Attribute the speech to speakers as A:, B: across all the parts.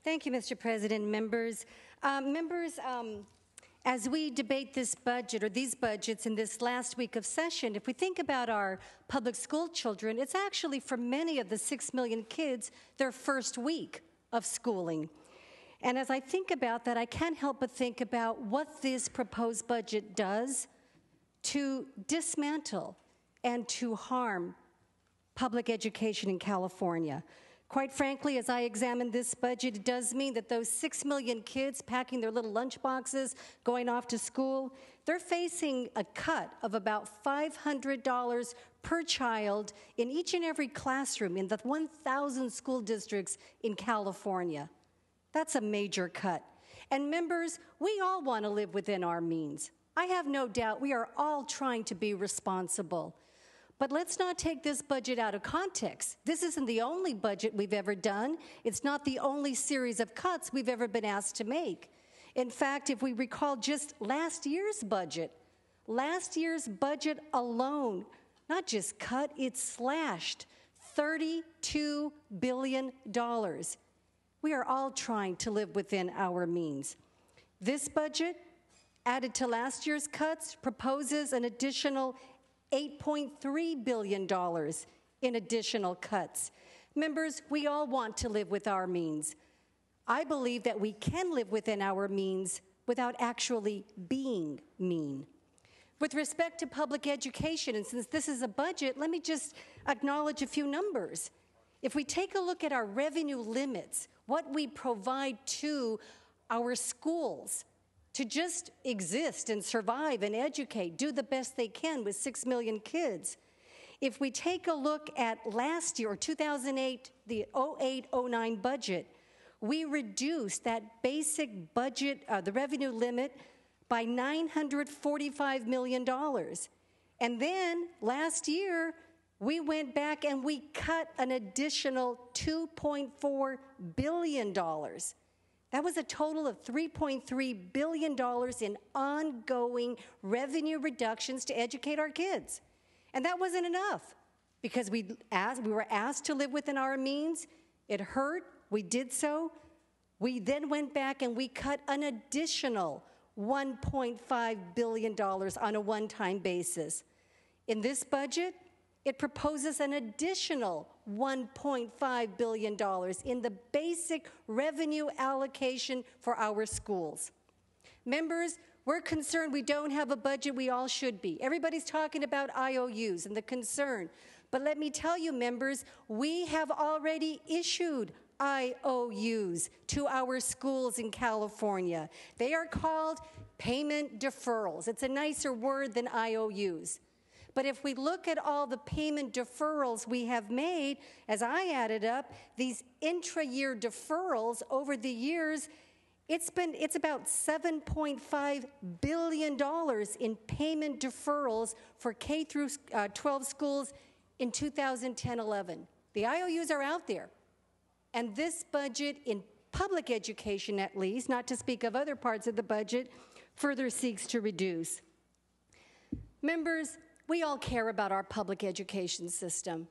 A: Thank you, Mr. President. Members, as we debate this budget or these budgets in this last week of session, if we think about our public school children, it's actually for many of the 6 million kids their first week of schooling. And as I think about that, I can't help but think about what this proposed budget does to dismantle and to harm public education in California. Quite frankly, as I examine this budget, it does mean that those 6 million kids packing their little lunch boxes, going off to school, they're facing a cut of about $500 per child in each and every classroom in the 1,000 school districts in California. That's a major cut. And members, we all want to live within our means. I have no doubt we are all trying to be responsible. But let's not take this budget out of context. This isn't the only budget we've ever done. It's not the only series of cuts we've ever been asked to make. In fact, if we recall just last year's budget alone, not just cut, it slashed $32 billion. We are all trying to live within our means. This budget, added to last year's cuts, proposes an additional $8.3 billion in additional cuts. Members, we all want to live with our means. I believe that we can live within our means without actually being mean. With respect to public education, and since this is a budget, let me just acknowledge a few numbers. If we take a look at our revenue limits, what we provide to our schools to just exist and survive and educate, do the best they can with 6 million kids. If we take a look at last year, or 2008, the 08-09 budget, we reduced that basic budget, the revenue limit, by $945 million. And then last year, we went back and we cut an additional $2.4 billion. That was a total of $3.3 billion in ongoing revenue reductions to educate our kids. And that wasn't enough because we were asked to live within our means. It hurt. We did so. We then went back and we cut an additional $1.5 billion on a one-time basis. In this budget, it proposes an additional $1.5 billion in the basic revenue allocation for our schools. Members, we're concerned we don't have a budget. We all should be. Everybody's talking about IOUs and the concern. But let me tell you, members, we have already issued IOUs to our schools in California. They are called payment deferrals. It's a nicer word than IOUs. But if we look at all the payment deferrals we have made, as I added up, these intra-year deferrals over the years, it's about $7.5 billion in payment deferrals for K through 12 schools in 2010-11. The IOUs are out there. And this budget, in public education at least, not to speak of other parts of the budget, further seeks to reduce. Members, we all care about our public education system.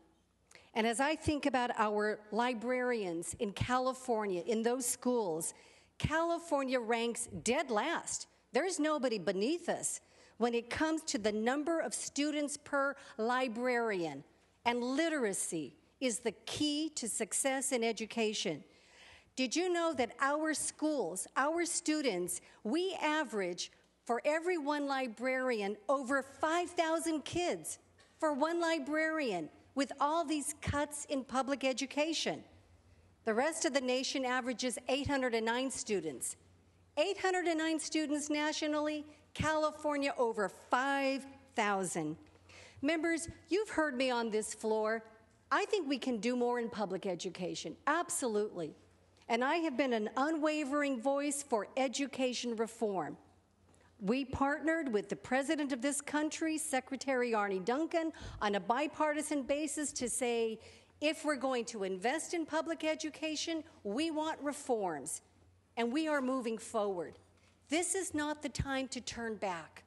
A: And as I think about our librarians in California, in those schools, California ranks dead last. There's nobody beneath us when it comes to the number of students per librarian. And literacy is the key to success in education. Did you know that our schools, our students, we average for every one librarian, over 5,000 kids for one librarian with all these cuts in public education. The rest of the nation averages 809 students. 809 students nationally, California over 5,000. Members, you've heard me on this floor. I think we can do more in public education, absolutely. And I have been an unwavering voice for education reform. We partnered with the President of this country, Secretary Arne Duncan, on a bipartisan basis to say, if we're going to invest in public education, we want reforms, and we are moving forward. This is not the time to turn back.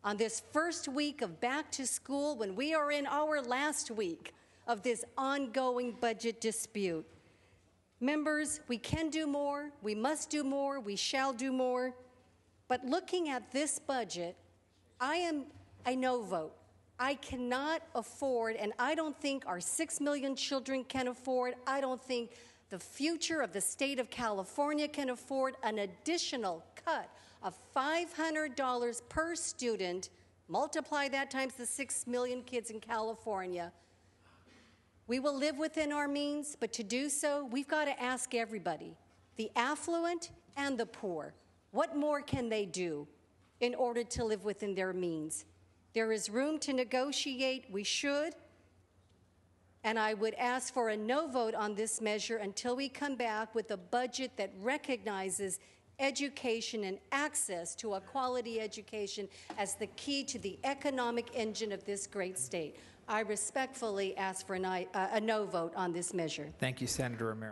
A: On this first week of back to school, when we are in our last week of this ongoing budget dispute, Members, we can do more, we must do more, we shall do more. But looking at this budget, I am a no vote. I cannot afford, and I don't think our 6 million children can afford, I don't think the future of the state of California can afford an additional cut of $500 per student. Multiply that times the 6 million kids in California. We will live within our means, but to do so, we've got to ask everybody, the affluent and the poor, what more can they do in order to live within their means? There is room to negotiate, we should, and I would ask for a no vote on this measure until we come back with a budget that recognizes education and access to a quality education as the key to the economic engine of this great state. I respectfully ask for a no vote on this measure.
B: Thank you, Senator Romero.